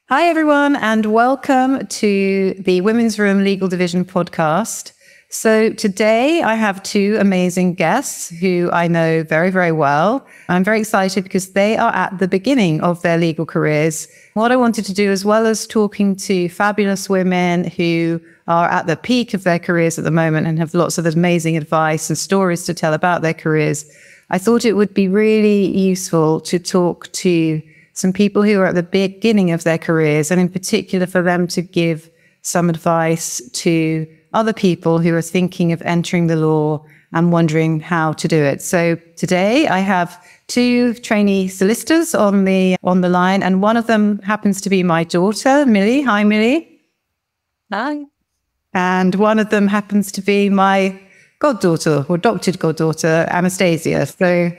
Hi, everyone, and welcome to the Women's Room Legal Division podcast. So today I have two amazing guests who I know very, very well. I'm very excited because they are at the beginning of their legal careers. What I wanted to do, as well as talking to fabulous women who are at the peak of their careers at the moment and have lots of amazing advice and stories to tell about their careers, I thought it would be really useful to talk to some people who are at the beginning of their careers, and in particular for them to give some advice to other people who are thinking of entering the law and wondering how to do it. So today I have two trainee solicitors on the line, and one of them happens to be my daughter, Millie. Hi, Millie. Hi. And one of them happens to be my goddaughter, or adopted goddaughter, Anastasia. So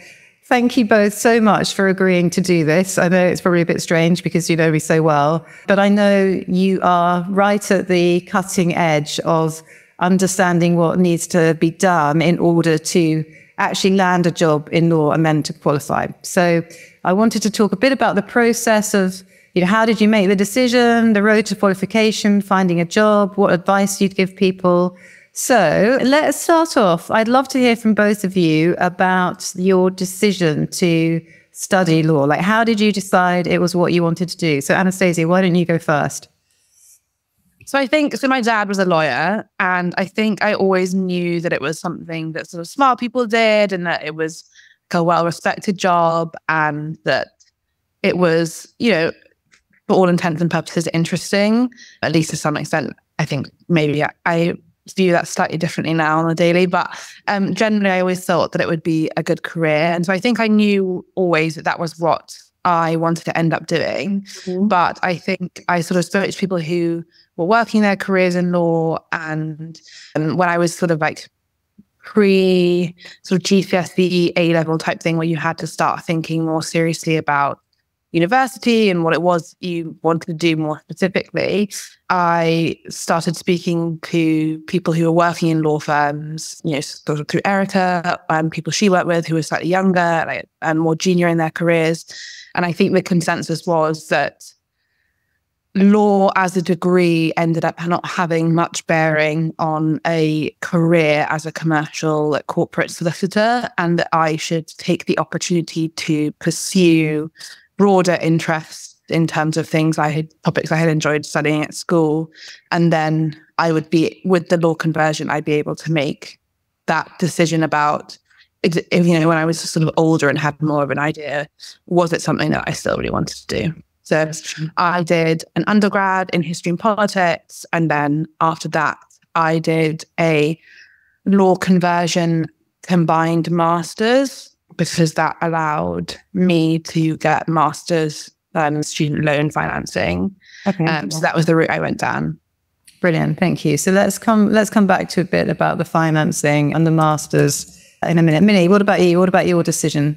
thank you both so much for agreeing to do this. I know it's probably a bit strange because you know me so well, but I know you are right at the cutting edge of understanding what needs to be done in order to actually land a job in law and then to qualify. So I wanted to talk a bit about the process of, how did you make the decision, the road to qualification, finding a job, what advice you'd give people. So let's start off. I'd love to hear from both of you about your decision to study law. Like, how did you decide it was what you wanted to do? So Anastasia, why don't you go first? So my dad was a lawyer, and I think I always knew that it was something that sort of smart people did, and that it was like a well-respected job, and that it was, for all intents and purposes, interesting, at least to some extent. I think maybe I view that slightly differently now on the daily, but generally I always thought that it would be a good career. And so I think I knew always that was what I wanted to end up doing. Mm-hmm. But I think I sort of spoke to people who were working their careers in law, and when I was sort of like pre sort of GCSE A-level type thing, where you had to start thinking more seriously about university and what it was you wanted to do more specifically, I started speaking to people who were working in law firms, sort of through Erica and people she worked with who were slightly younger and more junior in their careers. And I think the consensus was that law as a degree ended up not having much bearing on a career as a commercial corporate solicitor, and that I should take the opportunity to pursue broader interests in terms of topics I had enjoyed studying at school. And then I would be, with the law conversion, I'd be able to make that decision about, when I was sort of older and had more of an idea, was it something that I still really wanted to do? So I did an undergrad in history and politics. And then after that, I did a law conversion combined master's, because that allowed me to get master's student loan financing. Okay. So that was the route I went down. Brilliant, thank you. So let's come back to a bit about the financing and the master's in a minute. Millie, what about you? What about your decision?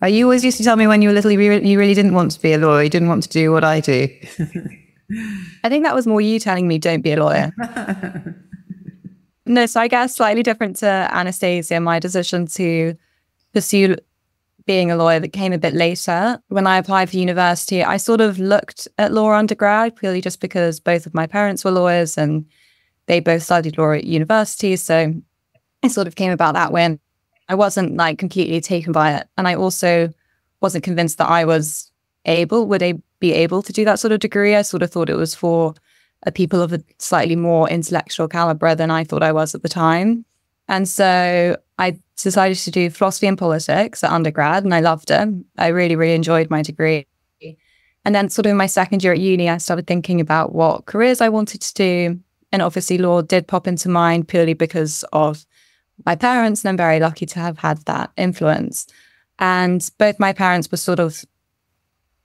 You always used to tell me when you were little, you really didn't want to be a lawyer. You didn't want to do what I do. I think that was more you telling me don't be a lawyer. No, so I guess slightly different to Anastasia, my decision to pursue being a lawyer that came a bit later. When I applied for university, I sort of looked at law undergrad purely just because both of my parents were lawyers and they both studied law at university. So it sort of came about that way. I wasn't completely taken by it. And I also wasn't convinced that I would be able to do that sort of degree. I sort of thought it was for people of a slightly more intellectual caliber than I thought I was at the time. And so I decided to do philosophy and politics at undergrad, and I loved it. I really, really enjoyed my degree. And then sort of in my second year at uni, I started thinking about what careers I wanted to do. And obviously law did pop into mind purely because of my parents, and I'm very lucky to have had that influence. And both my parents were sort of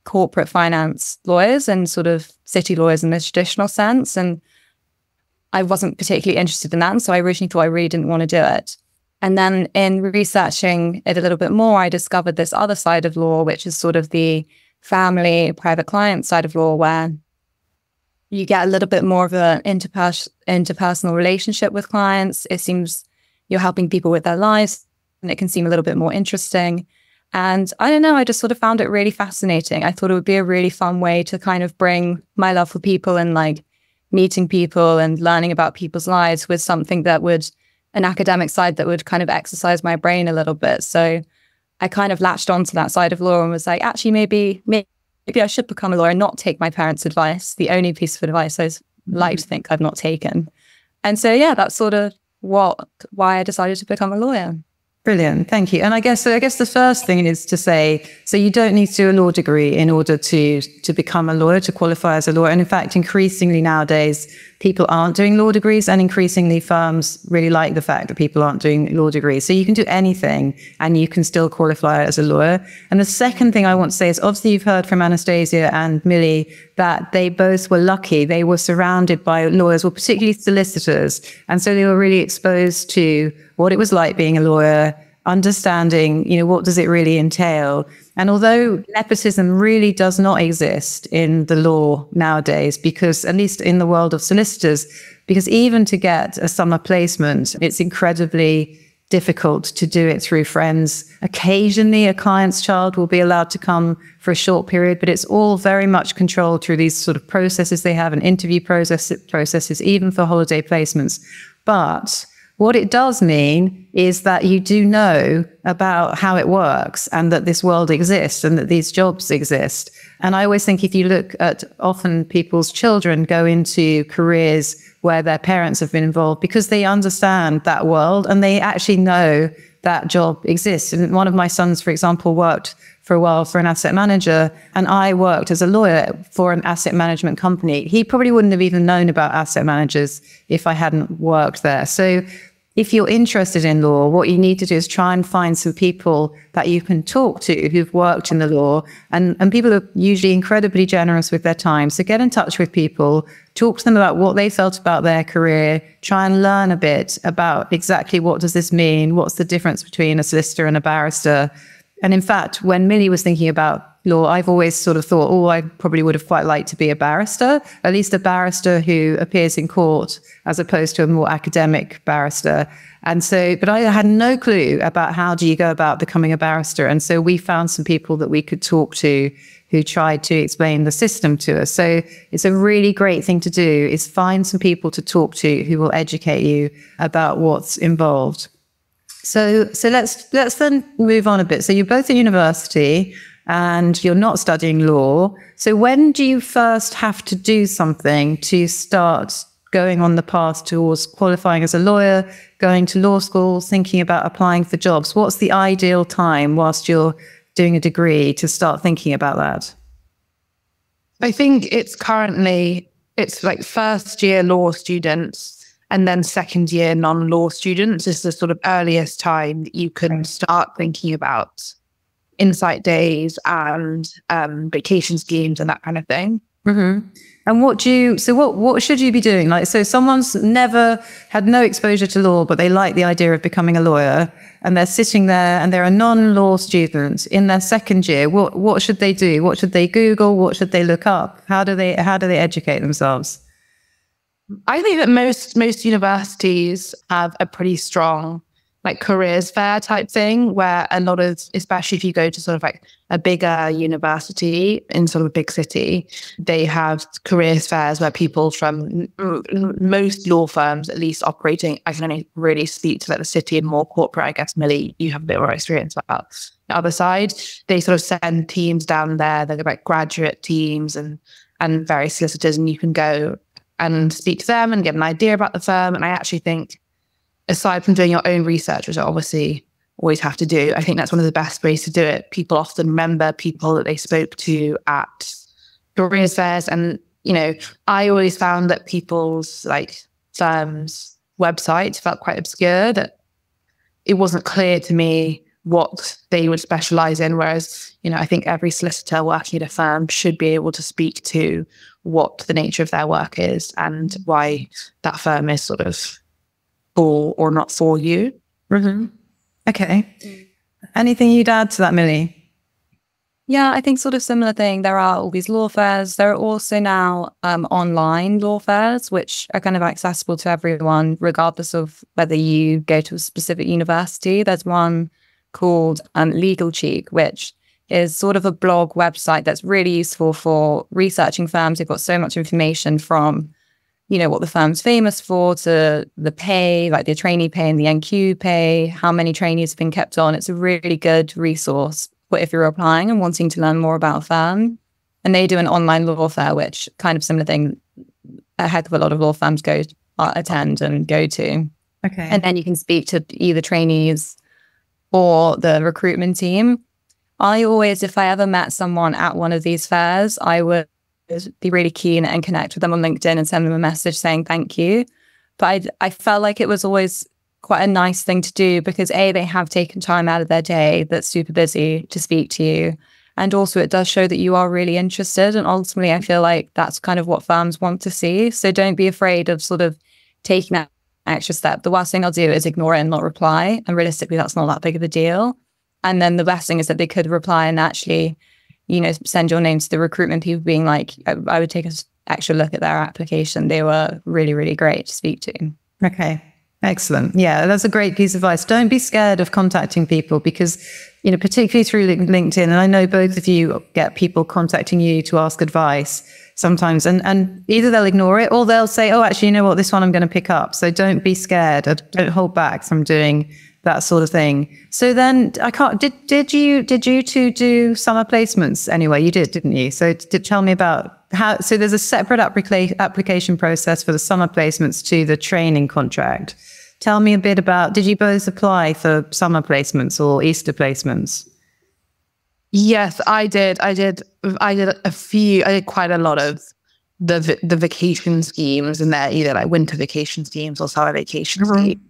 corporate finance lawyers and sort of city lawyers in the traditional sense. And I wasn't particularly interested in that. And so I originally thought I really didn't want to do it. And then in researching it a little bit more, I discovered this other side of law, which is sort of the family, private client side of law, where you get a little bit more of an interpersonal relationship with clients. It seems you're helping people with their lives, and it can seem a little bit more interesting. And I don't know, I just sort of found it really fascinating. I thought it would be a really fun way to kind of bring my love for people and like meeting people and learning about people's lives with something that would, an academic side that would kind of exercise my brain a little bit. So I kind of latched onto that side of law and was like, actually, maybe I should become a lawyer and not take my parents' advice. The only piece of advice I like to think I've not taken. And so, yeah, that's sort of why I decided to become a lawyer. Brilliant. Thank you. And I guess the first thing is to say, so you don't need to do a law degree in order to become a lawyer, to qualify as a lawyer. And in fact, increasingly nowadays, people aren't doing law degrees, and increasingly firms really like the fact that people aren't doing law degrees. So you can do anything and you can still qualify as a lawyer. And the second thing I want to say is, obviously you've heard from Anastasia and Millie that they both were lucky. They were surrounded by lawyers, or particularly solicitors. And so they were really exposed to what it was like being a lawyer, understanding, what does it really entail? And although nepotism really does not exist in the law nowadays, because at least in the world of solicitors, because even to get a summer placement, it's incredibly difficult to do it through friends. Occasionally a client's child will be allowed to come for a short period, but it's all very much controlled through these sort of processes they have, and interview processes, even for holiday placements. But what it does mean is that you do know about how it works, and that this world exists, and that these jobs exist. And I always think, if you look at, often people's children go into careers where their parents have been involved because they understand that world and they actually know that job exists. And one of my sons, for example, worked for a while for an asset manager, and I worked as a lawyer for an asset management company. He probably wouldn't have even known about asset managers if I hadn't worked there. So if you're interested in law, what you need to do is try and find some people that you can talk to who've worked in the law. And people are usually incredibly generous with their time. So get in touch with people, talk to them about what they felt about their career, try and learn a bit about exactly what does this mean, what's the difference between a solicitor and a barrister. And in fact, when Millie was thinking about law, I've always sort of thought, I probably would have quite liked to be a barrister, at least a barrister who appears in court, as opposed to a more academic barrister. And so, but I had no clue about how do you go about becoming a barrister. And so we found some people that we could talk to who tried to explain the system to us. So it's a really great thing to do, is find some people to talk to who will educate you about what's involved. So let's then move on a bit. So you're both at university and you're not studying law. So when do you first have to do something to start going on the path towards qualifying as a lawyer, going to law school, thinking about applying for jobs? What's the ideal time whilst you're doing a degree to start thinking about that? I think it's like first year law students and then second year non-law students is the sort of earliest time that you can start thinking about insight days and vacation schemes and that kind of thing. Mm-hmm. And what should you be doing? Like, so someone's never had no exposure to law, but they like the idea of becoming a lawyer, and they're sitting there and they're a non-law student in their second year. What should they do? What should they Google? What should they look up? How do they educate themselves? I think that most universities have a pretty strong like careers fair type thing, where a lot of, especially if you go to sort of like a bigger university in sort of a big city, they have careers fairs where people from most law firms, at least operating, I can only really speak to like the city and more corporate. I guess, Millie, you have a bit more experience about the other side. They sort of send teams down there. They're like graduate teams and various solicitors, and you can go and speak to them and get an idea about the firm. And I actually think, aside from doing your own research, which I obviously always have to do, I think that's one of the best ways to do it. People often remember people that they spoke to at careers fairs. And, I always found that people's like firms' websites felt quite obscure, that it wasn't clear to me what they would specialize in. Whereas, I think every solicitor working at a firm should be able to speak to what the nature of their work is and why that firm is sort of for or not for you. Mm-hmm. Okay. Anything you'd add to that, Millie? Yeah, I think sort of similar thing. There are all these law fairs. There are also now online law fairs, which are kind of accessible to everyone, regardless of whether you go to a specific university. There's one called Legal Cheek, which is sort of a blog website that's really useful for researching firms. They've got so much information from, you know, what the firm's famous for to the pay, like the trainee pay and the NQ pay, how many trainees have been kept on. It's a really good resource for if you're applying and wanting to learn more about a firm. And they do an online law fair, which kind of similar thing, a heck of a lot of law firms attend and go to. Okay. And then you can speak to either trainees or the recruitment team. I always, if I ever met someone at one of these fairs, I would be really keen and connect with them on LinkedIn and send them a message saying thank you. But I felt like it was always quite a nice thing to do because A, they have taken time out of their day that's super busy to speak to you. And also it does show that you are really interested. And ultimately, I feel like that's kind of what firms want to see. So don't be afraid of sort of taking that extra step. The worst thing I'll do is ignore it and not reply. And realistically, that's not that big of a deal. And then the best thing is that they could reply and actually, you know, send your name to the recruitment people being like, I would take an extra look at their application. They were really, really great to speak to. Okay. Excellent. Yeah, that's a great piece of advice. Don't be scared of contacting people because, you know, particularly through LinkedIn, and I know both of you get people contacting you to ask advice sometimes, and either they'll ignore it or they'll say, oh, actually, you know what, this one I'm going to pick up. So don't be scared. Don't hold back from doing that sort of thing. So then did you two do summer placements anyway? You did, didn't you? So tell me about how, so there's a separate application process for the summer placements to the training contract. Tell me a bit about, did you both apply for summer placements or Easter placements? Yes, I did. I did quite a lot of the vacation schemes, and they're either like winter vacation schemes or summer vacation schemes.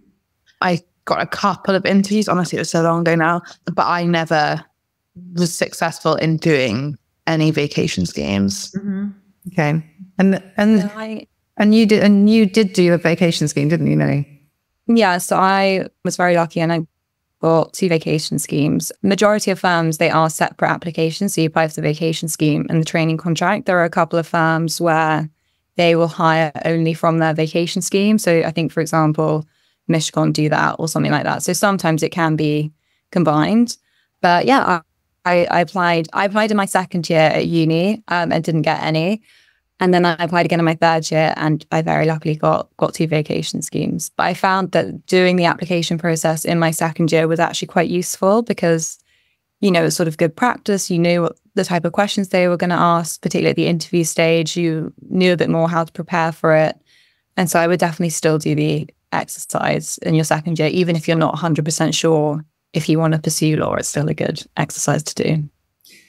I got a couple of interviews. Honestly, it was so long ago now, but I never was successful in doing any vacation schemes. Mm-hmm. Okay, and you did do a vacation scheme, didn't you, Millie? Yeah, so I was very lucky and I got 2 vacation schemes. Majority of firms, they are separate applications. So you apply for the vacation scheme and the training contract. There are a couple of firms where they will hire only from their vacation scheme. So I think, for example, Michigan do that or something like that. So sometimes it can be combined. But yeah, I applied in my second year at uni and didn't get any. And then I applied again in my third year and I very luckily got 2 vacation schemes. But I found that doing the application process in my second year was actually quite useful because, you know, it's sort of good practice. You knew what the type of questions they were going to ask, particularly at the interview stage. You knew a bit more how to prepare for it. And so I would definitely still do the exercise in your second year, even if you're not 100% sure if you want to pursue law. It's still a good exercise to do.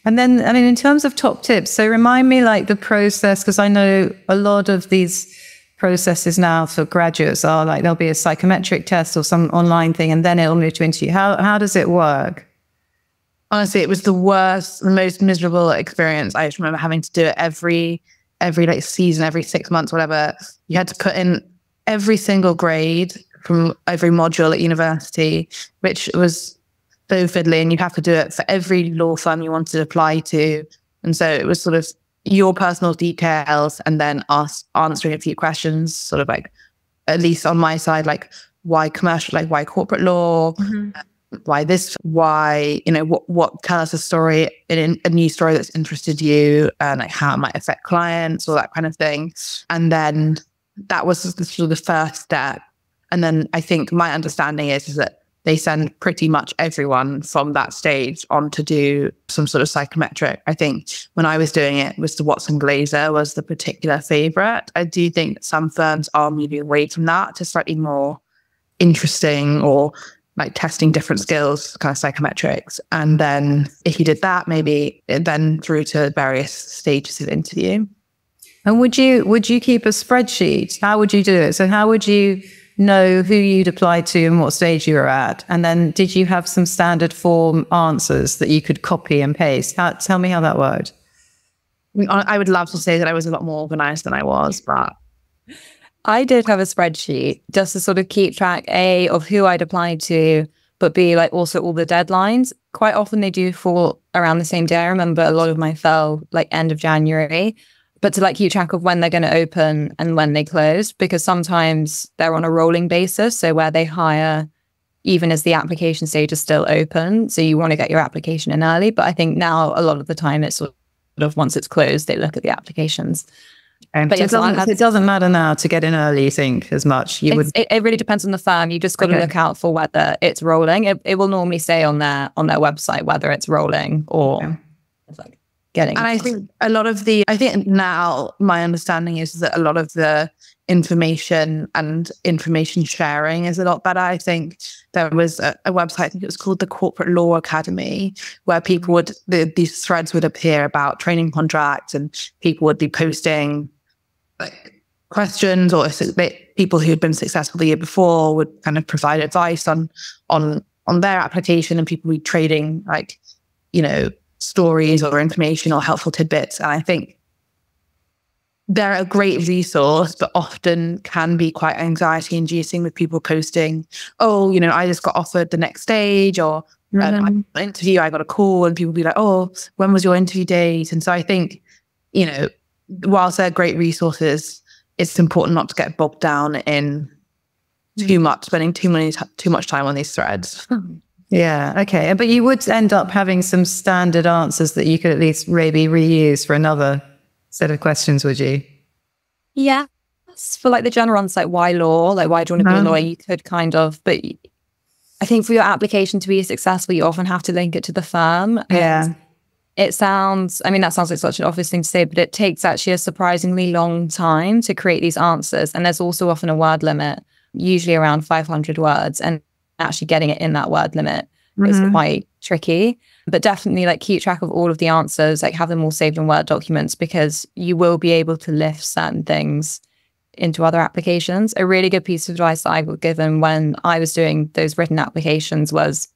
And then, I mean, in terms of top tips, so remind me like the process, because I know a lot of these processes now for graduates are like, there'll be a psychometric test or some online thing, and then it'll move to interview. How does it work? Honestly, it was the most miserable experience. I just remember having to do it every like season, every 6 months, whatever. You had to put in every single grade from every module at university, which was so fiddly, and you have to do it for every law firm you wanted to apply to. And so it was sort of your personal details and then us answering a few questions, sort of like, at least on my side, like why commercial, like why corporate law, why this, why, you know, what tell us a story, a new story that's interested you, and like how it might affect clients, all that kind of thing. And then that was sort of the first step. And then I think my understanding is that they send pretty much everyone from that stage on to do some sort of psychometric. I think when I was doing it, was the Watson Glaser was the particular favorite. I do think that some firms are moving away from that to slightly more interesting or like testing different skills, kind of psychometrics. And then if you did that, maybe then through to various stages of interview. And would you keep a spreadsheet? How would you do it? So how would you know who you'd applied to and what stage you were at? And then did you have some standard form answers that you could copy and paste? Tell me how that worked. I would love to say that I was a lot more organized than I was, but I did have a spreadsheet just to sort of keep track, A, of who I'd applied to, but B, like also all the deadlines. Quite often they do fall around the same day. I remember a lot of mine fell like end of January. But to like keep track of when they're going to open and when they close, because sometimes they're on a rolling basis. So where they hire even as the application stage is still open. So you want to get your application in early. But I think now a lot of the time it's sort of once it's closed, they look at the applications. But so it doesn't matter now to get in early, you think, as much? It really depends on the firm. You just got to look out for whether it's rolling. It will normally say on their website whether it's rolling or like getting. And I think now my understanding is that a lot of the information and information sharing is a lot better. I think there was a website, I think it was called the Corporate Law Academy, where people these threads would appear about training contracts, and people would be posting like questions, or people who had been successful the year before would kind of provide advice on their application, and people would be trading like, stories or information or helpful tidbits. And I think they're a great resource, but often can be quite anxiety inducing with people posting, I just got offered the next stage, or an interview, I got a call, and people be like, oh, when was your interview date? And so I think, whilst they're great resources, it's important not to get bogged down in spending too much time on these threads. Yeah, okay. But you would end up having some standard answers that you could at least maybe reuse for another set of questions, would you? Yeah. For like the general ones, like why law? Like, why do you want to be a lawyer? You could kind of, but I think for your application to be successful, you often have to link it to the firm. Yeah. That sounds like such an obvious thing to say, but it takes actually a surprisingly long time to create these answers. And there's also often a word limit, usually around 500 words. And actually getting it in that word limit is quite tricky. But definitely like keep track of all of the answers, like have them all saved in Word documents, because you will be able to lift certain things into other applications. A really good piece of advice that I got given when I was doing those written applications was,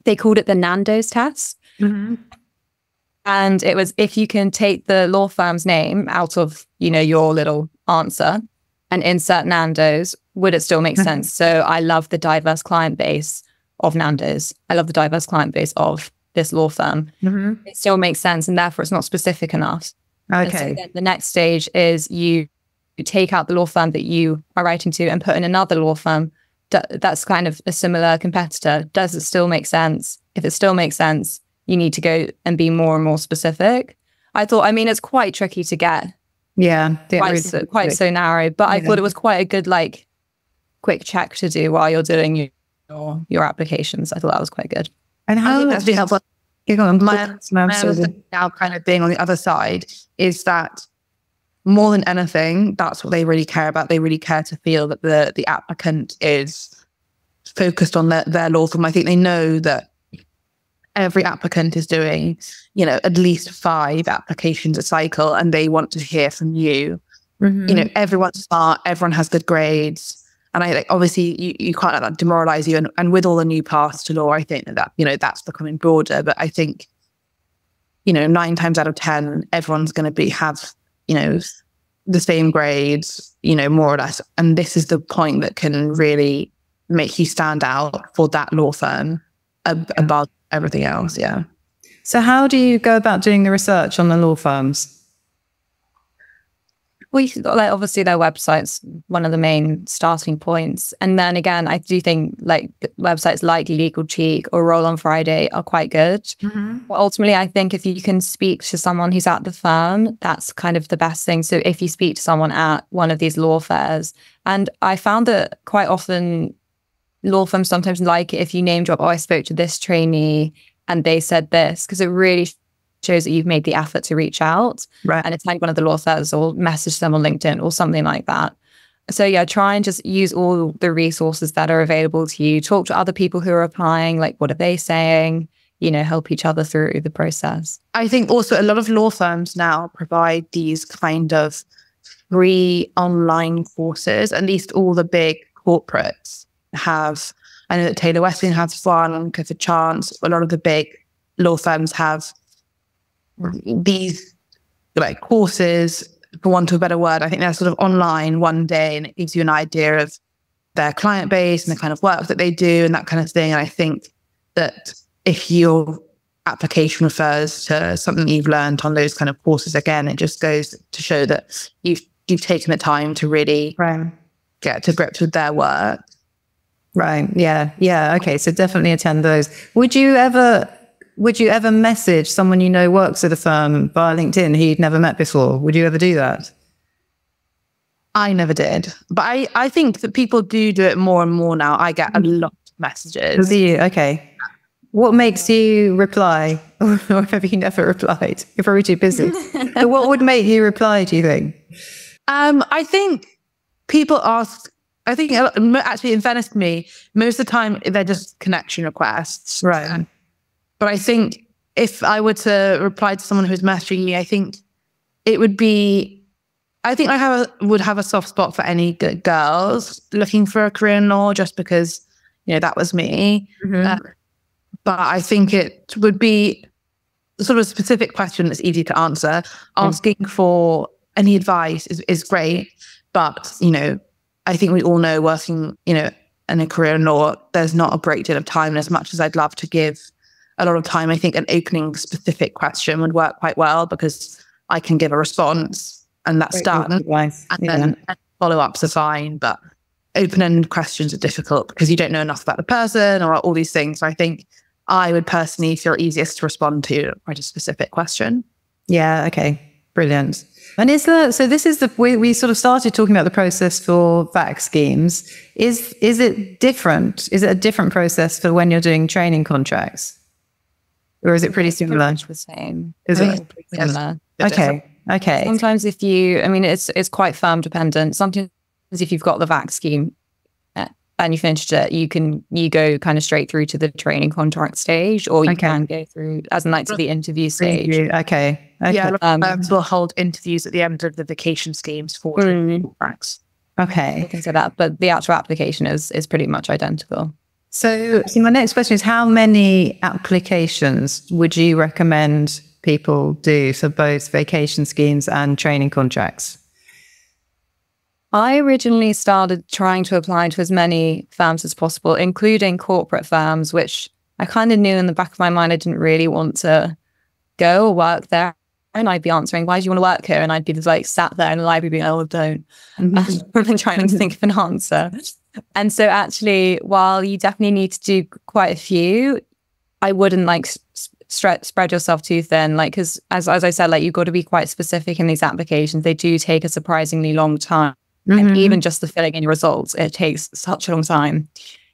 they called it the Nando's test. And it was, if you can take the law firm's name out of, your little answer and insert Nando's, would it still make sense? So I love the diverse client base of Nando's. I love the diverse client base of this law firm. It still makes sense, and therefore it's not specific enough. Okay. So then the next stage is you take out the law firm that you are writing to and put in another law firm that's kind of a similar competitor. Does it still make sense? If it still makes sense, you need to go and be more and more specific. It's quite tricky to get. Yeah. Quite so narrow. But I thought it was quite a good, quick check to do while you're doing your applications. I thought that was quite good. And how that's really helpful. My now kind of being on the other side is that more than anything, that's what they really care about. They really care to feel that the applicant is focused on their law firm. I think they know that every applicant is doing, at least 5 applications a cycle, and they want to hear from you. Everyone's smart, everyone has good grades. And I obviously you can't let that demoralize you. And with all the new paths to law, I think that that's becoming broader. But I think, 9 times out of 10, everyone's going to have, the same grades, more or less. And this is the point that can really make you stand out for that law firm above everything else. Yeah. So how do you go about doing the research on the law firms? Well, obviously their website's one of the main starting points. And then again, I do think websites like Legal Cheek or Roll on Friday are quite good. But ultimately, I think if you can speak to someone who's at the firm, that's kind of the best thing. So if you speak to someone at one of these law fairs, and I found that quite often law firms sometimes like it if you name drop, I spoke to this trainee and they said this, because it really shows that you've made the effort to reach out. Right. And it's like one of the law fairs, or message them on LinkedIn or something like that. So yeah, try and just use all the resources that are available to you. Talk to other people who are applying, what are they saying? Help each other through the process. I think also a lot of law firms now provide these kind of free online courses. At least all the big corporates have. I know that Taylor Weston has one, Clifford Chance. A lot of the big law firms have these courses, for want of a better word. I think they're sort of online one day, and it gives you an idea of their client base and the kind of work that they do and that kind of thing. And I think that if your application refers to something you've learned on those kind of courses, again, it just goes to show that you've taken the time to really get to grips with their work. Right. Yeah. Yeah. Okay. So definitely attend those. Would you ever message someone you know works at a firm via LinkedIn who you'd never met before? Would you ever do that? I never did. But I think that people do it more and more now. I get a lot of messages. Do you? Okay. What makes you reply? Or have you never replied? You're probably too busy. So what would make you reply, do you think? I think people ask, I think actually in fairness to me, most of the time they're just connection requests. Right. But I think if I were to reply to someone who's messaging me, I think it would be, I think would have a soft spot for any good girls looking for a career in law, just because, that was me. But I think it would be sort of a specific question that's easy to answer. Asking for any advice is great. But, I think we all know working, in a career in law, there's not a great deal of time. And as much as I'd love to give a lot of time, I think an opening specific question would work quite well, because I can give a response and that's done. Advice. And then follow-ups are fine. But open-ended questions are difficult because you don't know enough about the person or all these things. So I think I would personally feel easiest to respond to quite a specific question. Yeah. Okay. Brilliant. And so this is we sort of started talking about the process for VAC schemes. Is it different? Is it a different process for when you're doing training contracts? Or is it pretty similar? Pretty much the same. Is it? Pretty similar. Okay. Okay. Sometimes it's quite firm dependent. Sometimes if you've got the VAC scheme and you finished it, you go kind of straight through to the training contract stage, or you can go through to the interview stage. Okay. Yeah, we'll hold interviews at the end of the vacation schemes for training contracts. Okay. Things like that, but the actual application is pretty much identical. So my next question is, how many applications would you recommend people do for both vacation schemes and training contracts? I originally started trying to apply to as many firms as possible, including corporate firms, which I kind of knew in the back of my mind I didn't really want to go or work there. And I'd be answering, why do you want to work here? And I'd be just like sat there in the library being, oh, don't. And trying to think of an answer. And so actually, while you definitely need to do quite a few, I wouldn't spread yourself too thin. Because as I said, you've got to be quite specific in these applications. They do take a surprisingly long time. And even just the filling in your results, it takes such a long time.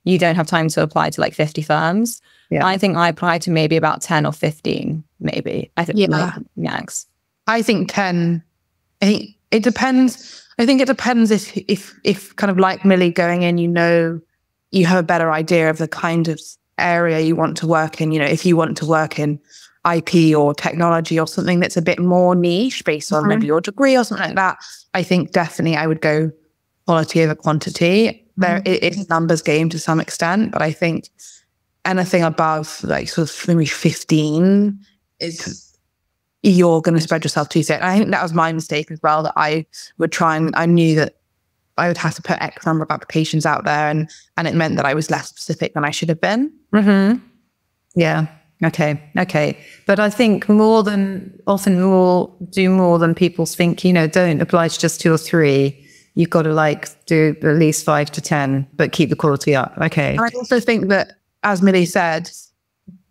You don't have time to apply to 50 firms. Yeah. I think I applied to maybe about 10 or 15, maybe. I think max. I think 10. I think it depends. I think it depends if kind of like Millie going in, you have a better idea of the kind of area you want to work in. If you want to work in IP or technology or something that's a bit more niche based on maybe your degree or something like that, I think definitely I would go quality over quantity. It's a numbers game to some extent, but I think anything above sort of maybe 15 is you're going to spread yourself too thin. I think that was my mistake as well, that I would I knew that I would have to put X number of applications out there, and it meant that I was less specific than I should have been. Yeah. Okay. But I think often more than people think, don't apply to just 2 or 3. You've got to do at least 5 to 10, but keep the quality up. Okay. I also think that, as Millie said,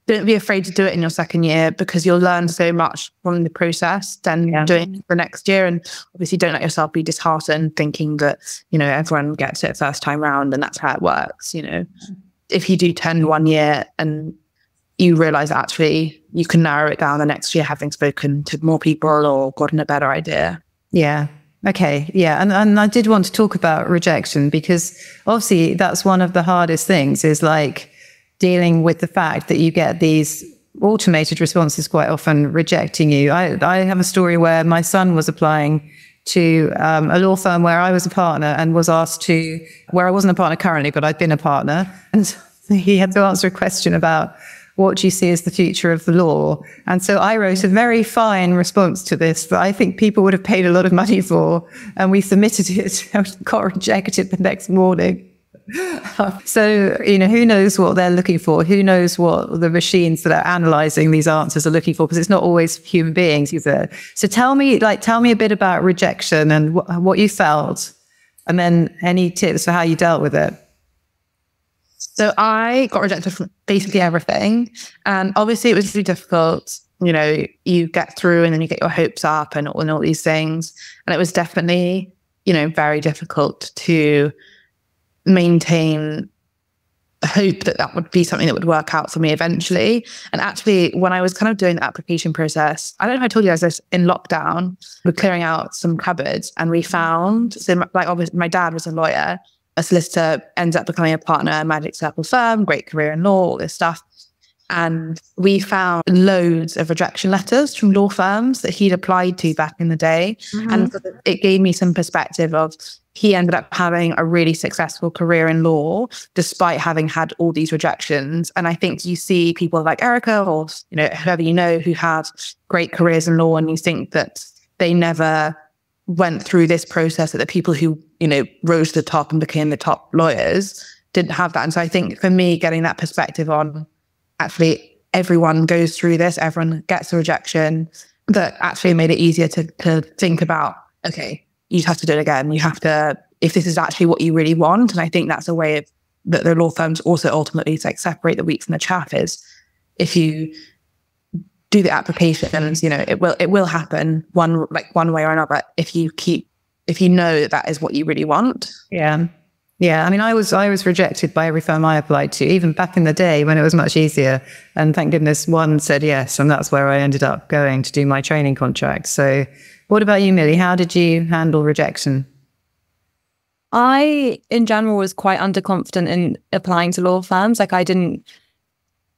don't be afraid to do it in your second year, because you'll learn so much from the process than doing it for next year. And obviously don't let yourself be disheartened thinking that, everyone gets it first time round and that's how it works. If you do 10 one year and you realize actually you can narrow it down the next year, having spoken to more people or gotten a better idea. Yeah. Okay. Yeah. And I did want to talk about rejection, because obviously that's one of the hardest things, is dealing with the fact that you get these automated responses quite often rejecting you. I have a story where my son was applying to a law firm where I was a partner, and was asked where I wasn't a partner currently, but I'd been a partner. And he had to answer a question about, what do you see as the future of the law? And so I wrote a very fine response to this that I think people would have paid a lot of money for. And we submitted it and got rejected the next morning. So, who knows what they're looking for? Who knows what the machines that are analyzing these answers are looking for? Because it's not always human beings either. So tell me a bit about rejection and what you felt, and then any tips for how you dealt with it. So I got rejected from basically everything. And obviously it was really difficult. You know, you get through and then you get your hopes up and all these things. And it was definitely, you know, very difficult to maintain hope that that would be something that would work out for me eventually. And actually, when I was kind of doing the application process, I don't know if I told you guys this, in lockdown, we're clearing out some cupboards and we found, so like obviously my dad was a lawyer, a solicitor, ends up becoming a partner at a Magic Circle firm, great career in law, all this stuff. And we found loads of rejection letters from law firms that he'd applied to back in the day. And it gave me some perspective of, he ended up having a really successful career in law, despite having had all these rejections. And I think you see people like Erica or, you know, whoever you know who had great careers in law, and you think that they never went through this process, that the people who, you know, rose to the top and became the top lawyers didn't have that. And so I think for me, getting that perspective on, actually, everyone goes through this, everyone gets a rejection, that actually made it easier to think about, okay, you have to do it again. You have to, if this is actually what you really want. And I think that's a way of, that the law firms also ultimately like separate the wheat from the chaff, is if you do the applications, you know, it will happen one way or another if you know that is what you really want. Yeah. Yeah, I mean, I was rejected by every firm I applied to, even back in the day when it was much easier. And thank goodness one said yes, and that's where I ended up going to do my training contract. So what about you, Millie? How did you handle rejection? I, in general, was quite underconfident in applying to law firms. Like I didn't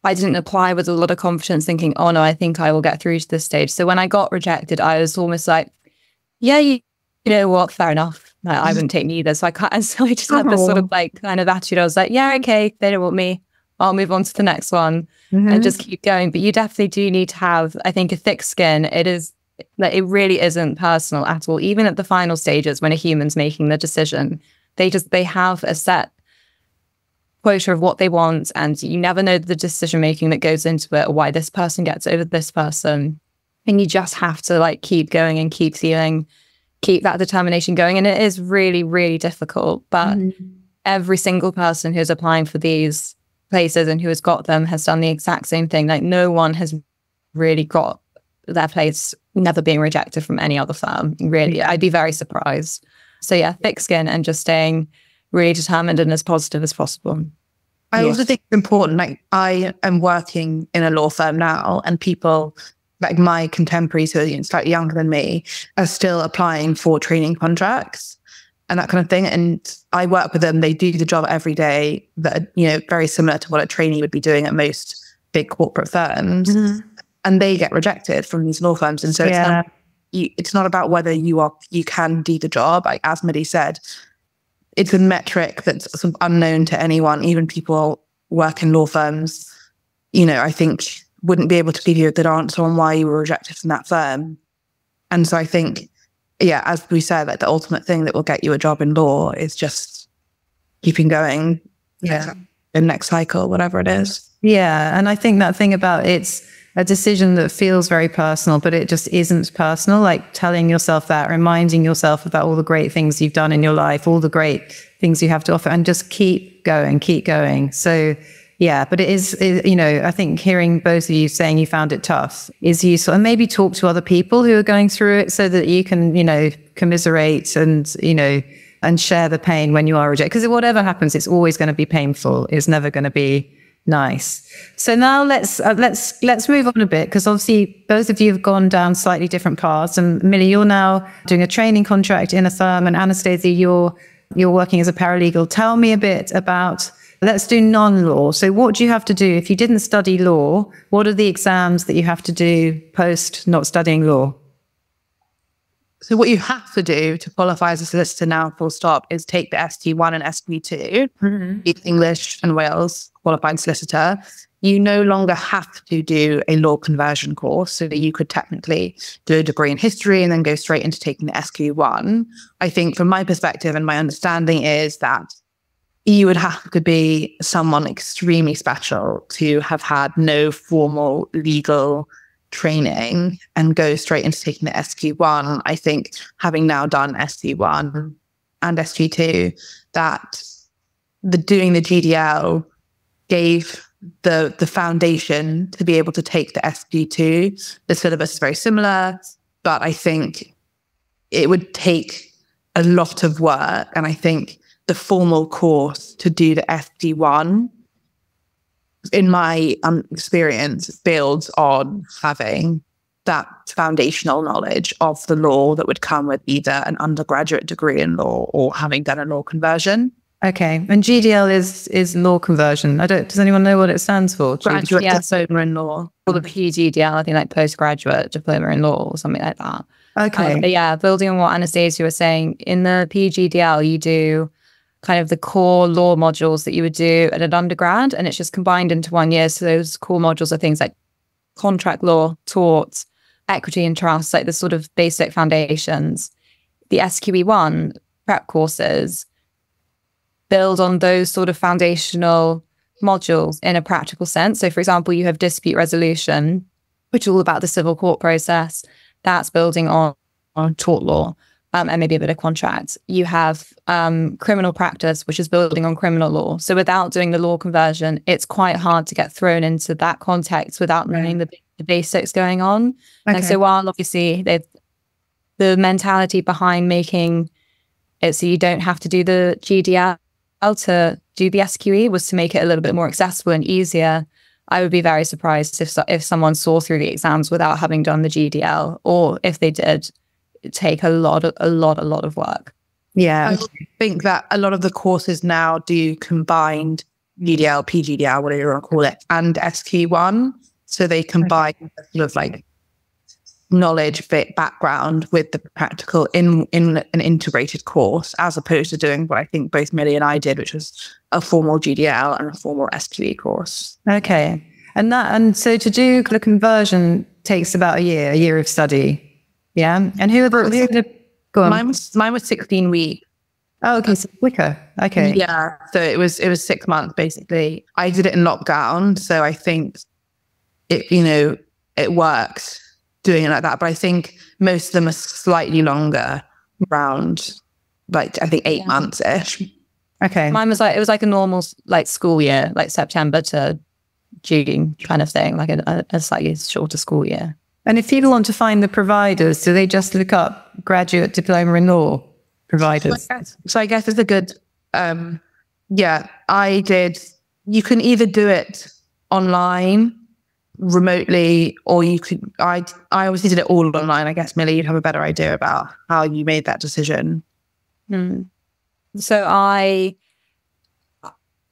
apply with a lot of confidence thinking, oh no, I think I will get through to this stage. So when I got rejected, I was almost like, yeah, you know what, fair enough. Like, I wouldn't take me either. So I just had this sort of like kind of attitude. I was like, yeah, okay, they don't want me. I'll move on to the next one and just keep going. But you definitely do need to have, I think, a thick skin. It really isn't personal at all. Even at the final stages when a human's making the decision, they have a set quota of what they want, and you never know the decision making that goes into it, or why this person gets over this person. And you just have to like keep going and keep that determination going. And it is really, really difficult. But every single person who's applying for these places and who has got them has done the exact same thing. Like no one has really got their place never being rejected from any other firm. Really, I'd be very surprised. So yeah, thick skin and just staying really determined and as positive as possible. I also think it's important, like I am working in a law firm now, and people like my contemporaries who are slightly younger than me are still applying for training contracts and that kind of thing. And I work with them. They do the job every day that are, you know, very similar to what a trainee would be doing at most big corporate firms. And they get rejected from these law firms. And so it's not about whether you can do the job. Like, as Millie said, it's a metric that's sort of unknown to anyone. Even people work in law firms, you know, I think wouldn't be able to give you a good answer on why you were rejected from that firm. And so I think, yeah, as we said, like the ultimate thing that will get you a job in law is just keeping going. Yeah. The next cycle, whatever it is. Yeah. And I think that thing about it's a decision that feels very personal, but it just isn't personal. Like telling yourself that, reminding yourself about all the great things you've done in your life, all the great things you have to offer, and just keep going, keep going. So yeah, but it is, you know, I think hearing both of you saying you found it tough is useful, and maybe talk to other people who are going through it so that you can, you know, commiserate and, you know, and share the pain when you are rejected. Because whatever happens, it's always going to be painful. It's never going to be nice. So now let's move on a bit, because obviously both of you have gone down slightly different paths. And Millie, you're now doing a training contract in a firm, and Anastasia, you're working as a paralegal. Tell me a bit about, let's do non-law. So what do you have to do if you didn't study law? What are the exams that you have to do post not studying law? So what you have to do to qualify as a solicitor now, full stop, is take the ST1 and SQE2, English and Wales qualified solicitor. You no longer have to do a law conversion course, so that you could technically do a degree in history and then go straight into taking the SQE1. I think from my perspective and my understanding is that you would have to be someone extremely special to have had no formal legal training and go straight into taking the SQ1. I think having now done SQ1 and SQ2, that doing the GDL gave the foundation to be able to take the SQE2. The syllabus is very similar, but I think it would take a lot of work. And I think the formal course to do the SQE1, in my experience, builds on having that foundational knowledge of the law that would come with either an undergraduate degree in law or having done a law conversion. Okay. And GDL is law conversion. Does anyone know what it stands for? Graduate diploma in law. Or the PGDL, I think like postgraduate diploma in law or something like that. Okay. But yeah, building on what Anastasia was saying, in the PGDL, you do kind of the core law modules that you would do at an undergrad, and it's just combined into 1 year. So those core modules are things like contract law, torts, equity and trust, like the sort of basic foundations. The SQE1 prep courses build on those sort of foundational modules in a practical sense. So for example, you have dispute resolution, which is all about the civil court process. That's building on tort law, and maybe a bit of contract. You have criminal practice, which is building on criminal law. So without doing the law conversion, it's quite hard to get thrown into that context without knowing the basics going on. Okay. And so while obviously the mentality behind making it so you don't have to do the GDL to do the SQE was to make it a little bit more accessible and easier. I would be very surprised if someone saw through the exams without having done the GDL, or if they did, take a lot of work. Yeah. I think that a lot of the courses now do combined GDL, PGDL, whatever you want to call it, and SQE1. So they combine sort of like knowledge, fit, background with the practical in an integrated course, as opposed to doing what I think both Millie and I did, which was a formal GDL and a formal SQE course. Okay. And so to do the conversion takes about a year of study. Yeah. And who go on. Mine was 16 weeks. Oh, okay. So quicker. Okay. Yeah. So it was 6 months basically. I did it in lockdown, so I think it worked doing it like that. But I think most of them are slightly longer, around like I think 8 months ish. Okay. Mine was like, it was like a normal like school year, like September to June kind of thing, like a slightly shorter school year. And if people want to find the providers, do they just look up graduate diploma in law providers? So I guess it's a good, I did. You can either do it online, remotely, or you could, I obviously did it all online. I guess, Millie, you'd have a better idea about how you made that decision. So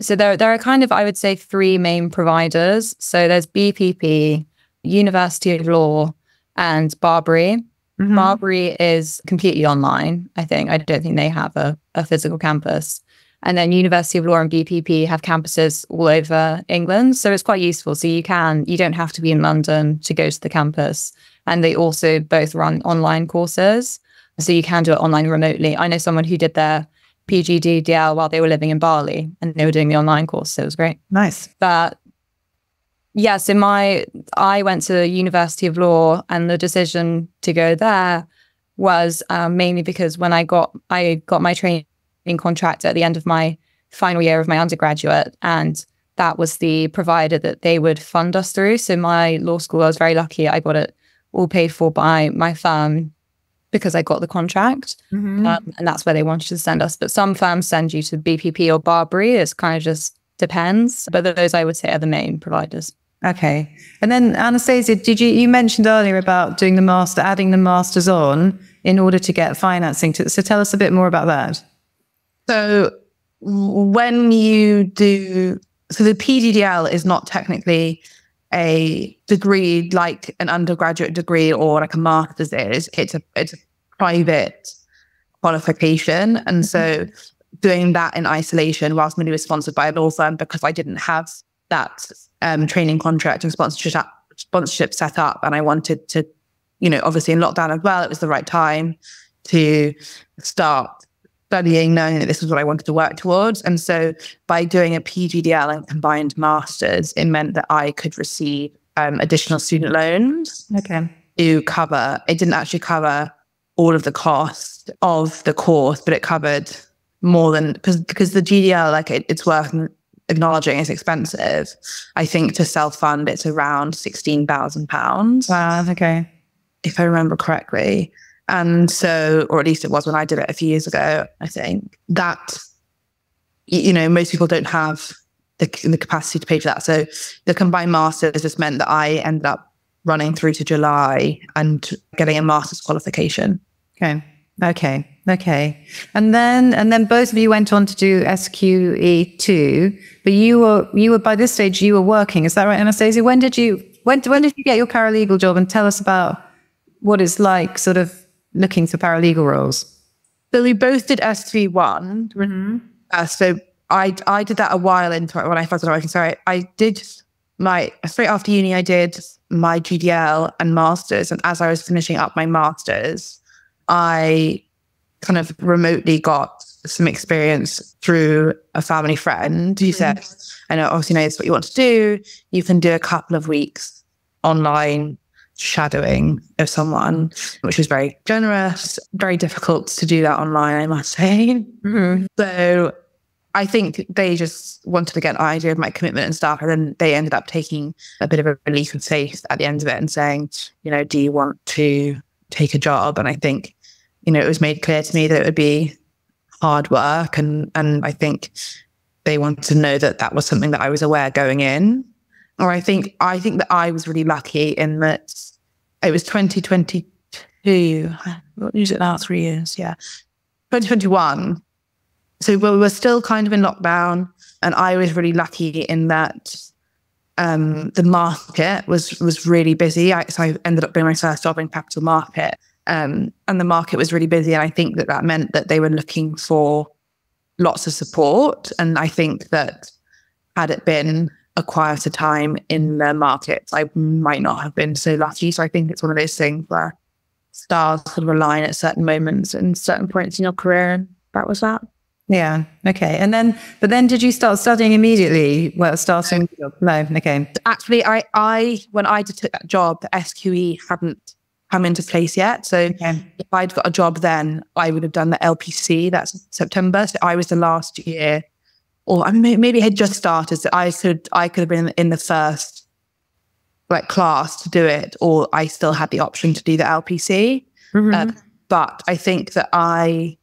there are kind of, I would say, three main providers. So there's BPP, University of Law, and Barbary. Mm-hmm. Barbary is completely online, I think. I don't think they have a physical campus. And then University of Law and BPP have campuses all over England. So it's quite useful. So you don't have to be in London to go to the campus. And they also both run online courses. So you can do it online remotely. I know someone who did their PGDL while they were living in Bali, and they were doing the online course. So it was great. Nice. But yeah, so I went to University of Law, and the decision to go there was mainly because when I got my training contract at the end of my final year of my undergraduate, and that was the provider that they would fund us through. So my law school, I was very lucky. I got it all paid for by my firm because I got the contract. Mm-hmm. And that's where they wanted to send us. But some firms send you to BPP or Barbary. It's kind of just depends. But those, I would say, are the main providers. Okay. And then Anastasia, you mentioned earlier about doing the master, adding the masters on in order to get financing. So tell us a bit more about that. So when you do, so the PGDL is not technically a degree like an undergraduate degree or like a master's is. It's a private qualification. And so doing that in isolation, whilst Millie was sponsored by a law firm, because I didn't have that training contract and sponsorship set up, and I wanted to, obviously in lockdown as well, it was the right time to start studying, knowing that this was what I wanted to work towards. And so by doing a PGDL and combined masters, it meant that I could receive additional student loans. Okay. To cover, it didn't actually cover all of the cost of the course, but it covered more than, because the GDL, like it's worth acknowledging it's expensive. I think to self-fund, it's around £16,000. Wow, okay. If I remember correctly. And so, or at least it was when I did it a few years ago, I think that, most people don't have the capacity to pay for that. So the combined masters just meant that I ended up running through to July and getting a master's qualification. Okay. And then both of you went on to do SQE2, but you were by this stage you were working. Is that right, Anastasia? When did you get your paralegal job? And tell us about what it's like sort of looking for paralegal roles. So we both did SQE1. Mm-hmm. So I did that a while into it when I first started working. So I did straight after uni, I did my GDL and masters. And as I was finishing up my masters, I kind of remotely got some experience through a family friend who said, I know, obviously knows what you want to do. You can do a couple of weeks online shadowing of someone, which was very generous, very difficult to do that online, I must say. Mm-hmm. So I think they just wanted to get an idea of my commitment and stuff. And then they ended up taking a bit of a leap of faith at the end of it and saying, do you want to take a job? And I think, it was made clear to me that it would be hard work. And I think they wanted to know that that was something that I was aware going in. Or I think that I was really lucky in that it was 2022. What is it now? 3 years. Yeah. 2021. So we were still kind of in lockdown, and I was really lucky in that the market was really busy. So I ended up doing my first job in capital market, and the market was really busy. And I think that meant that they were looking for lots of support. And I think that had it been a quieter time in the market, I might not have been so lucky. So I think it's one of those things where stars sort of align at certain moments and certain points in your career, and that was that. Yeah. Okay. But then did you start studying immediately? Well, starting? No. Okay. Actually, I when I took that job, the SQE hadn't come into place yet. So if I'd got a job then, I would have done the LPC. That's September. So I was the last year, or maybe it had just started. So I could have been in the first class to do it, or I still had the option to do the LPC. Mm-hmm. But I think that I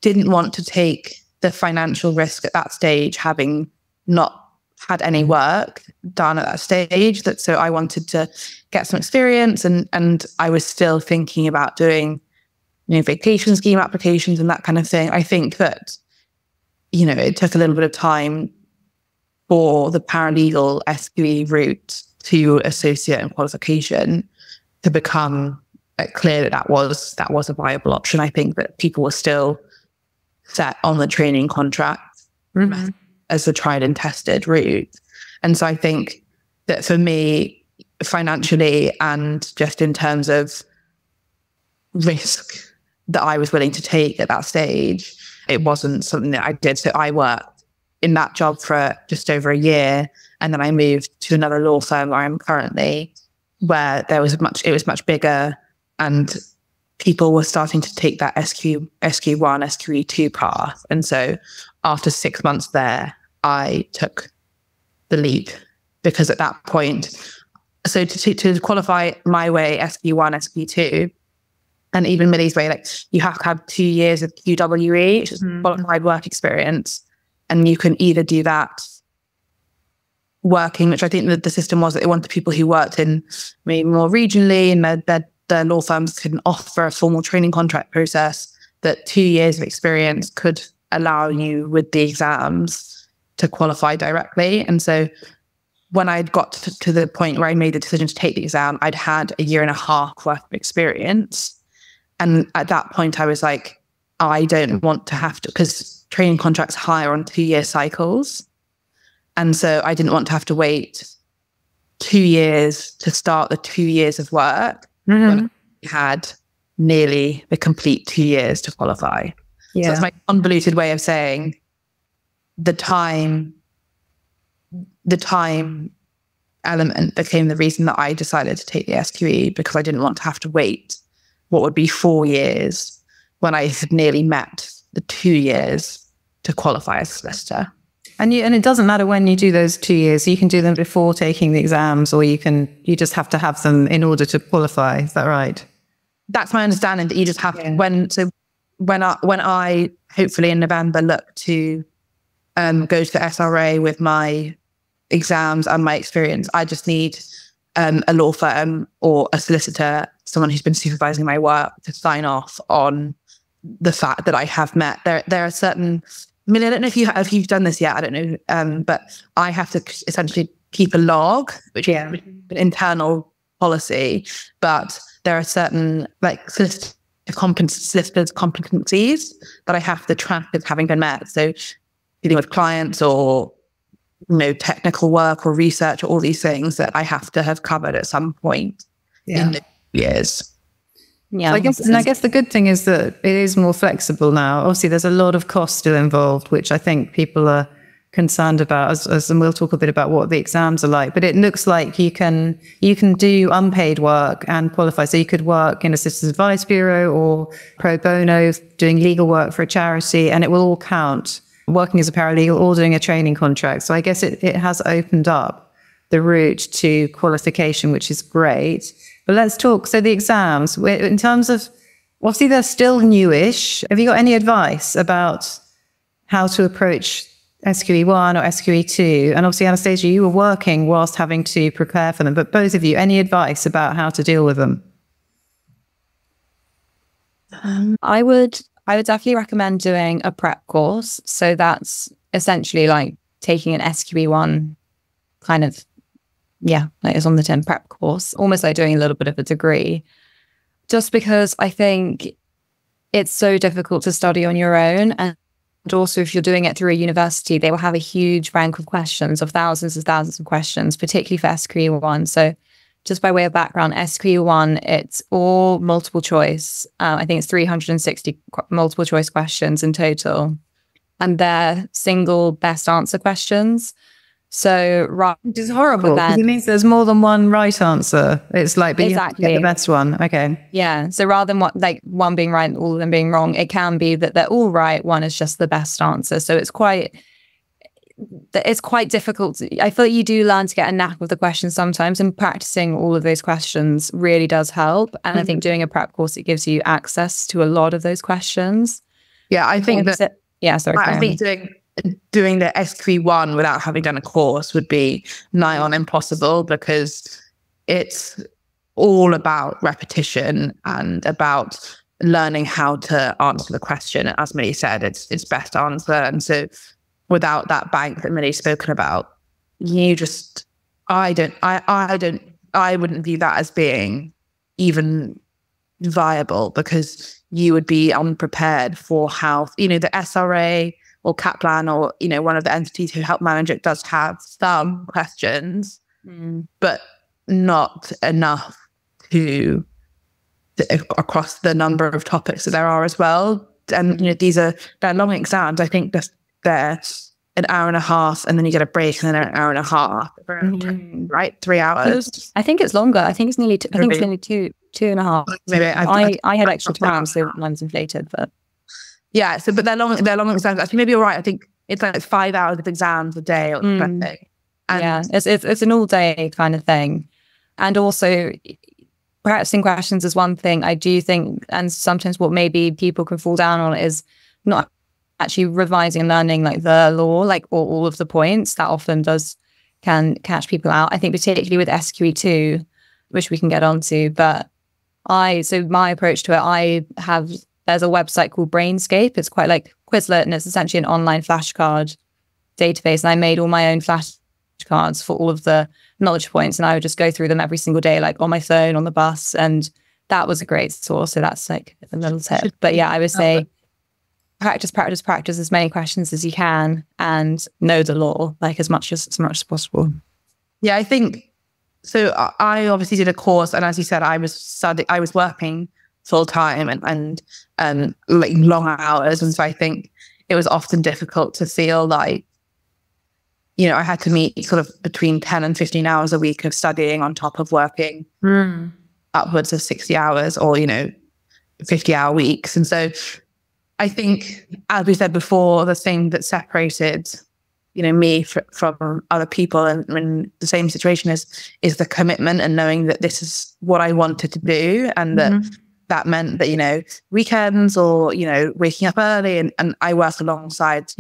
didn't want to take the financial risk at that stage, having not had any work done at that stage. So I wanted to get some experience, and I was still thinking about doing, vacation scheme applications and that kind of thing. I think that, it took a little bit of time for the paralegal SQE route to associate and qualification to become clear that was a viable option. I think that people were still set on the training contract as a tried and tested route. And so I think that for me, financially and just in terms of risk that I was willing to take at that stage, it wasn't something that I did. So I worked in that job for just over a year, and then I moved to another law firm where I'm currently, where it was much bigger, and people were starting to take that SQE1, SQE2 path. And so after 6 months there, I took the leap, because at that point, so to qualify my way, SQE1, SQE2, and even Millie's way, you have to have 2 years of QWE, which is qualified work experience. And you can either do that working, which I think that the system was that they wanted people who worked in maybe more regionally, and their law firms can offer a formal training contract process that 2 years of experience could allow you with the exams to qualify directly. And so when I'd got to the point where I made the decision to take the exam, I'd had a year and a half worth of experience. And at that point I was like, I don't want to have to, because training contracts hire on 2-year cycles. And so I didn't want to have to wait 2 years to start the 2 years of work when I had nearly the complete 2 years to qualify. Yeah. So that's my convoluted way of saying the time element became the reason that I decided to take the SQE, because I didn't want to have to wait what would be 4 years when I had nearly met the 2 years to qualify as a solicitor. And it doesn't matter when you do those 2 years. You can do them before taking the exams, or you just have to have them in order to qualify. Is that right? That's my understanding, that you just have when I hopefully in November look to go to the SRA with my exams and my experience, I just need a law firm or a solicitor, someone who's been supervising my work, to sign off on the fact that I have met. There are certain, Millie, I don't know if you've done this yet, I don't know, but I have to essentially keep a log, which is an internal policy, but there are certain like solicitors' competencies that I have to track as having been met. So dealing with clients or technical work or research or all these things that I have to have covered at some point in the years. Yeah, so I guess the good thing is that it is more flexible now. Obviously, there's a lot of cost still involved, which I think people are concerned about, and we'll talk a bit about what the exams are like. But it looks like you can do unpaid work and qualify. So you could work in a citizens advice bureau or pro bono, doing legal work for a charity, and it will all count. Working as a paralegal or doing a training contract. So I guess it has opened up the route to qualification, which is great. But let's talk. So the exams, in terms of, obviously they're still newish. Have you got any advice about how to approach SQE 1 or SQE 2? And obviously, Anastasia, you were working whilst having to prepare for them. But both of you, any advice about how to deal with them? I would definitely recommend doing a prep course. So that's essentially like taking an SQE 1 kind of, like it's on the tin prep course, almost like doing a little bit of a degree. Just because I think it's so difficult to study on your own. And also if you're doing it through a university, they will have a huge bank of questions, of thousands of questions, particularly for SQE 1. So just by way of background, SQE 1, it's all multiple choice. I think it's 360 multiple choice questions in total. And they're single best answer questions. So, which is horrible, because it means there's more than one right answer. It's like, but exactly. You get the best one. Okay. Yeah. So rather than one being right and all of them being wrong, it can be that they're all right. One is just the best answer. So it's quite difficult. I feel like you do learn to get a knack of the questions sometimes, and practicing all of those questions really does help. And I think doing a prep course, it gives you access to a lot of those questions. Yeah, I think I think doing the SQE 1 without having done a course would be nigh on impossible, because it's all about repetition and about learning how to answer the question. As Millie said, it's best answer. And so without that bank that Millie's spoken about, I wouldn't view that as being even viable, because you would be unprepared for how, the SRA or Kaplan or, one of the entities who help manage it does have some questions, but not enough to across the number of topics that there are as well. And, they're long exams. I think they're an hour and a half, and then you get a break, and then an hour and a half, right? 3 hours. I think it's longer. I think it's nearly. I think it's nearly two and a half. Maybe I had extra time, so mine's inflated. But yeah, but they're long exams. Actually, maybe you're right. I think it's like 5 hours of exams a day or something. And yeah, it's an all day kind of thing, and also practicing questions is one thing. I do think, and sometimes what maybe people can fall down on is not actually revising and learning like the law, like all of the points. That often can catch people out. I think particularly with SQE 2, which we can get onto. But so my approach to it, there's a website called Brainscape. It's quite like Quizlet, and it's essentially an online flashcard database. And I made all my own flashcards for all of the knowledge points, and I would just go through them every single day, like on my phone, on the bus. And that was a great source. So that's like a little tip. But yeah, I would say practice as many questions as you can, and know the law like as much as possible. Yeah, I think so. I obviously did a course, and as you said, I was working full time and like long hours, and so I think it was often difficult to feel like, I had to meet sort of between 10 and 15 hours a week of studying on top of working upwards of 60 hours or 50-hour weeks. And so I think, as we said before, the thing that separated me from other people and in the same situation is the commitment and knowing that this is what I wanted to do, and that meant that, weekends or, waking up early, and I work alongside,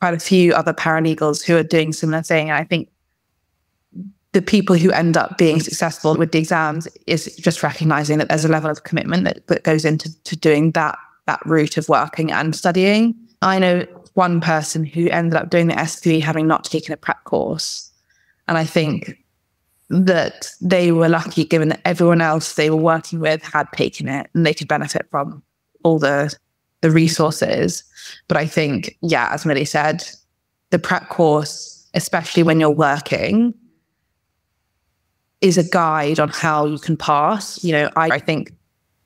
quite a few other paralegals who are doing similar thing. And I think the people who end up being successful with the exams is just recognizing that there's a level of commitment that goes into doing that route of working and studying. I know one person who ended up doing the SQE having not taken a prep course. And I think that they were lucky given that everyone else they were working with had taken it and they could benefit from all the resources. But I think, as Millie said, the prep course, especially when you're working, is a guide on how you can pass. I think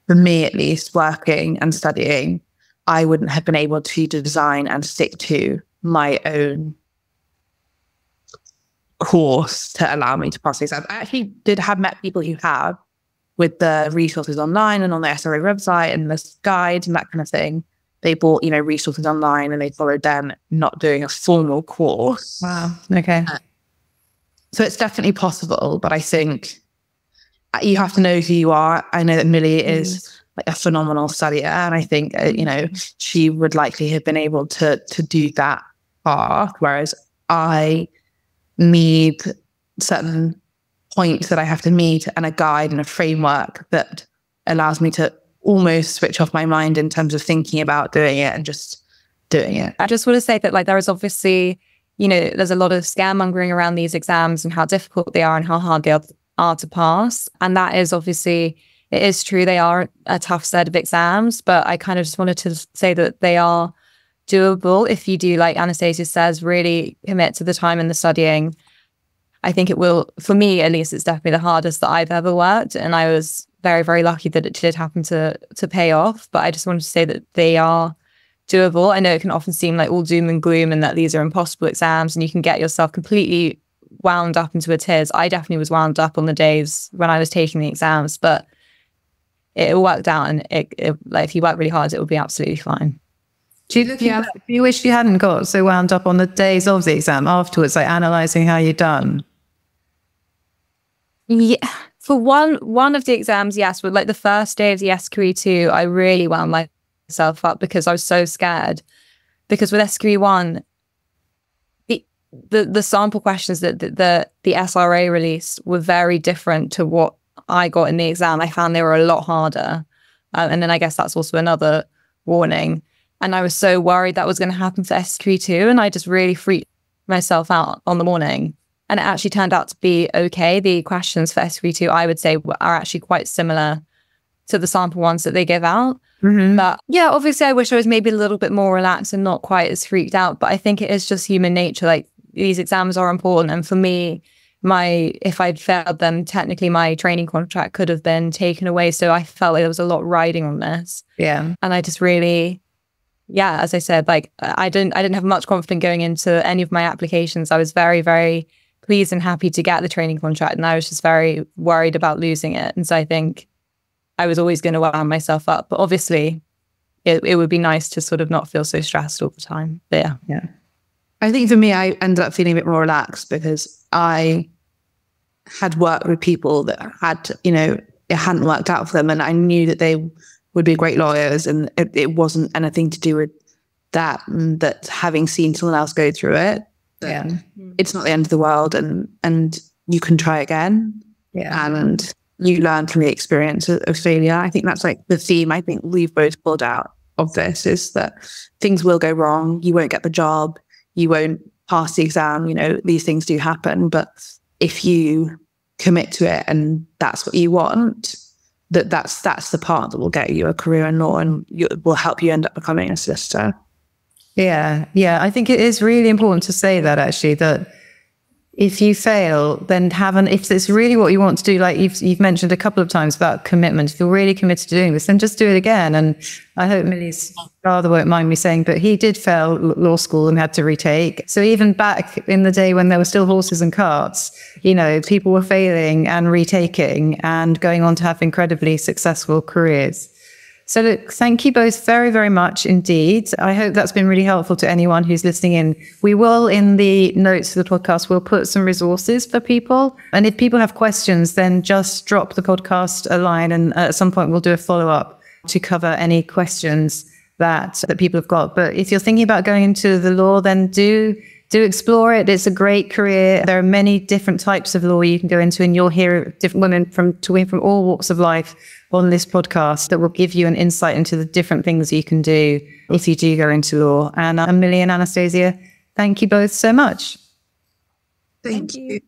for me, at least, working and studying, I wouldn't have been able to design and stick to my own course to allow me to pass the exam. I actually did have met people who have, with the resources online and on the SRA website and the guides and that kind of thing. They bought, resources online and they followed them, not doing a formal course. Wow. Okay. So it's definitely possible, but I think you have to know who you are. I know that Millie is like a phenomenal studier, and I think, she would likely have been able to do that path, whereas I need certain points that I have to meet and a guide and a framework that allows me to almost switch off my mind in terms of thinking about doing it and just doing it. I just want to say that there is obviously, there's a lot of scaremongering around these exams and how difficult they are and how hard they are to pass. And that is obviously, it is true, they are a tough set of exams, but I kind of just wanted to say that they are doable if you do, like Anastasia says, really commit to the time and the studying. I think it will, for me at least, it's definitely the hardest that I've ever worked. And I was very, very lucky that it did happen to pay off. But I just wanted to say that they are doable. I know it can often seem like all doom and gloom and that these are impossible exams and you can get yourself completely wound up into a tears. I definitely was wound up on the days when I was taking the exams, but it worked out, and like if you work really hard, it will be absolutely fine. Do you wish you hadn't got so wound up on the days of the exam afterwards, like analysing how you'd done? Yeah, for one of the exams, yes. But like the first day of the SQE 2, I really wound myself up because I was so scared. Because with SQE 1, the sample questions that the SRA released were very different to what I got in the exam. I found they were a lot harder. And then I guess that's also another warning. And I was so worried that was going to happen for SQE 2. And I just really freaked myself out on the morning. And it actually turned out to be okay. The questions for SQE 2, I would say, are actually quite similar to the sample ones that they give out. But yeah, obviously I wish I was maybe a little bit more relaxed and not quite as freaked out. But I think it is just human nature. Like, these exams are important. And for me, if I'd failed them, technically my training contract could have been taken away. So I felt like there was a lot riding on this. Yeah. And I just really, as I said, like I didn't have much confidence going into any of my applications. I was very, very pleased and happy to get the training contract. And I was just very worried about losing it. And so I think I was always going to wound myself up. But obviously it would be nice to sort of not feel so stressed all the time. But yeah. I think for me, I ended up feeling a bit more relaxed because I had worked with people that had, it hadn't worked out for them. And I knew that they would be great lawyers, and it wasn't anything to do with that having seen someone else go through it, it's not the end of the world, and you can try again. Yeah. And you learn from the experience of failure. I think that's like the theme I think we've both pulled out of this, is that things will go wrong. You won't get the job. You won't pass the exam. These things do happen. But if you commit to it and that's what you want, that's the part that will get you a career in law and will help you end up becoming a solicitor. Yeah. I think it is really important to say that, actually, that if you fail, then if it's really what you want to do, like you've mentioned a couple of times about commitment, if you're really committed to doing this, then just do it again. And I hope Millie's father won't mind me saying, but he did fail law school and had to retake. So even back in the day when there were still horses and carts, people were failing and retaking and going on to have incredibly successful careers. So look, thank you both very, very much indeed. I hope that's been really helpful to anyone who's listening in. We will, in the notes of the podcast, we'll put some resources for people. And if people have questions, then just drop the podcast a line, and at some point we'll do a follow-up to cover any questions that people have got. But if you're thinking about going into the law, then do explore it. It's a great career. There are many different types of law you can go into, and you'll hear different women from all walks of life on this podcast that will give you an insight into the different things you can do if you do go into law. And Millie and Anastasia, thank you both so much. Thank you.